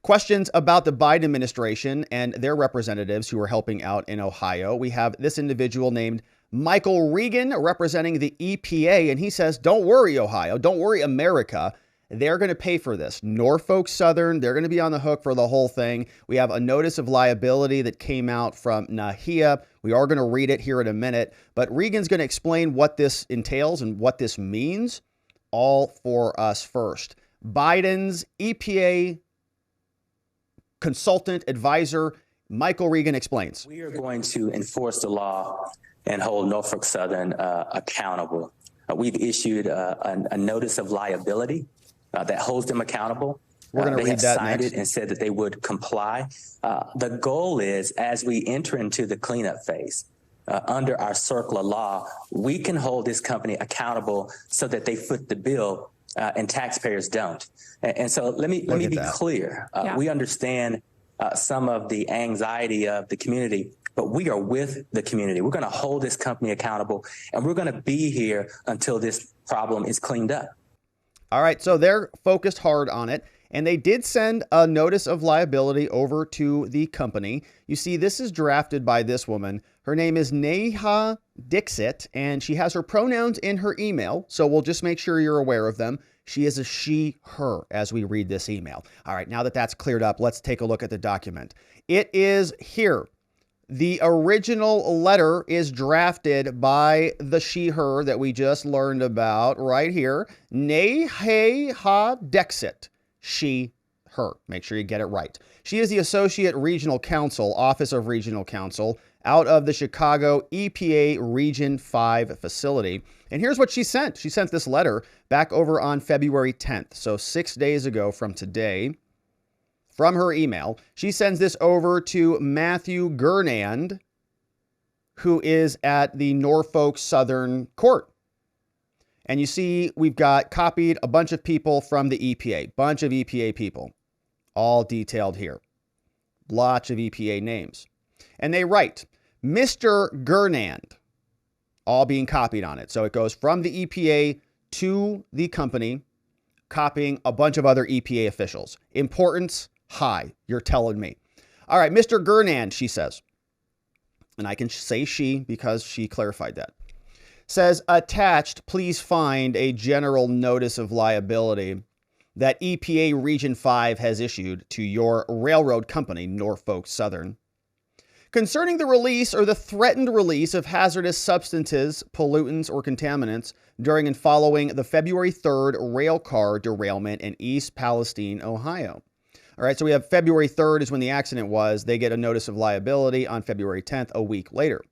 Questions about the Biden administration and their representatives who are helping out in Ohio. We have this individual named Michael Regan representing the EPA, and he says, don't worry, Ohio. Don't worry, America. They're going to pay for this. Norfolk Southern, they're going to be on the hook for the whole thing. We have a notice of liability that came out from NAHIA. We are going to read it here in a minute, but Regan's going to explain what this entails and what this means, all for us first. Biden's EPA consultant advisor, Michael Regan, explains. We are going to enforce the law and hold Norfolk Southern accountable. We've issued a notice of liability that holds them accountable. We're going to read that signed next. it and said that they would comply. The goal is, as we enter into the cleanup phase, under our circle of law, we can hold this company accountable so that they foot the bill and taxpayers don't. And so let me be clear. We understand some of the anxiety of the community, but we are with the community. We're going to hold this company accountable, and we're going to be here until this problem is cleaned up. All right, so they're focused hard on it, and they did send a notice of liability over to the company. You see, this is drafted by this woman. Her name is Neha Dixit, and she has her pronouns in her email, so we'll just make sure you're aware of them. She is a she, her, as we read this email. All right, now that that's cleared up, let's take a look at the document. It is here. The original letter is drafted by the she, her that we just learned about right here. Neha Dixit, she, her. Make sure you get it right. She is the Associate Regional Counsel, Office of Regional Counsel, out of the Chicago EPA Region 5 facility. And here's what she sent. She sent this letter back over on February 10th, so 6 days ago from today. From her email, she sends this over to Matthew Gurnand, who is at the Norfolk Southern Court. And you see, we've got copied a bunch of people from the EPA, bunch of EPA people, all detailed here. Lots of EPA names. And they write, Mr. Gurnand, all being copied on it. So it goes from the EPA to the company, copying a bunch of other EPA officials. Importance high, you're telling me. All right, Mr. Gurnand, she says, and I can say she because she clarified that, says, attached, please find a general notice of liability that EPA Region 5 has issued to your railroad company, Norfolk Southern, concerning the release or the threatened release of hazardous substances, pollutants, or contaminants during and following the February 3rd rail car derailment in East Palestine, Ohio. All right, so we have February 3rd is when the accident was. They get a notice of liability on February 10th, a week later.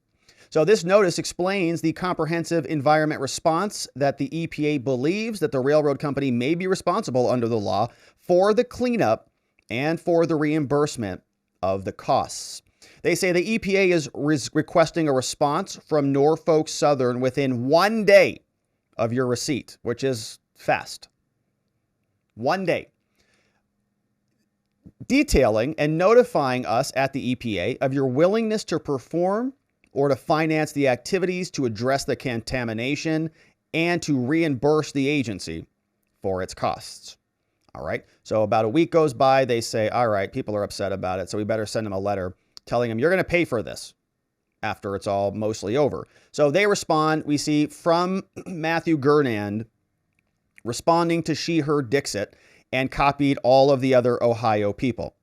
So this notice explains the comprehensive environment response that the EPA believes that the railroad company may be responsible under the law for the cleanup and for the reimbursement of the costs. They say the EPA is requesting a response from Norfolk Southern within 1 day of your receipt, which is fast. 1 day. Detailing and notifying us at the EPA of your willingness to perform or to finance the activities to address the contamination and to reimburse the agency for its costs. All right. So about a week goes by. They say, all right, people are upset about it, so we better send them a letter telling them you're going to pay for this after it's all mostly over. So they respond. We see from Matthew Gurnand responding to she, her, Dixit, and copied all of the other Ohio people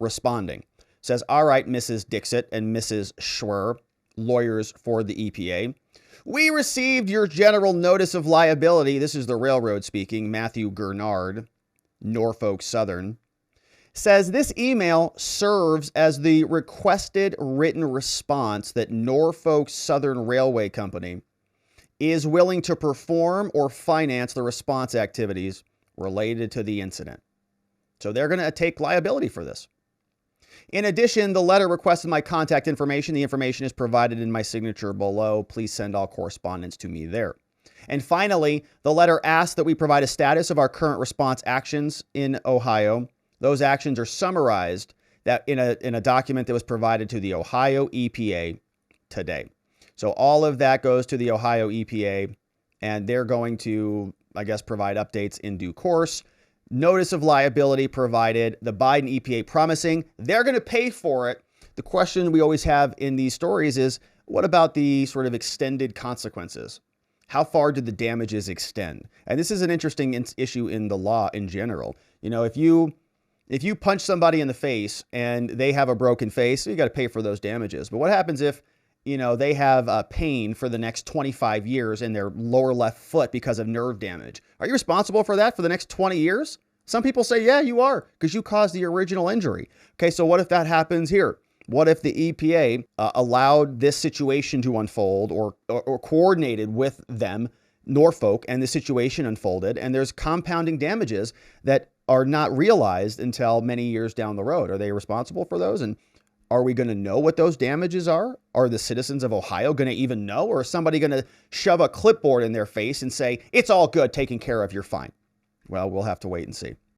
responding. Says, all right, Mrs. Dixit and Mrs. Schwer, lawyers for the EPA, we received your general notice of liability. This is the railroad speaking. Matthew Gurnard, Norfolk Southern, says this email serves as the requested written response that Norfolk Southern Railway Company is willing to perform or finance the response activities related to the incident. So they're going to take liability for this. In addition, the letter requested my contact information. The information is provided in my signature below. Please send all correspondence to me there. And finally, the letter asks that we provide a status of our current response actions in Ohio. Those actions are summarized that in a document that was provided to the Ohio EPA today. So all of that goes to the Ohio EPA, and they're going to, I guess, provide updates in due course. notice of liability provided, the Biden EPA promising they're going to pay for it. The question we always have in these stories is, what about the sort of extended consequences? How far do the damages extend? And this is an interesting issue in the law in general. You know, if you punch somebody in the face and they have a broken face, you got to pay for those damages. But what happens if, they have pain for the next 25 years in their lower left foot because of nerve damage? Are you responsible for that for the next 20 years? Some people say, yeah, you are, because you caused the original injury. Okay, so what if that happens here? What if the EPA allowed this situation to unfold or coordinated with them, Norfolk, and the situation unfolded, and there's compounding damages that are not realized until many years down the road? Are they responsible for those? And are we going to know what those damages are? Are the citizens of Ohio going to even know? Or is somebody going to shove a clipboard in their face and say, it's all good, taken care of, you're fine? Well, we'll have to wait and see.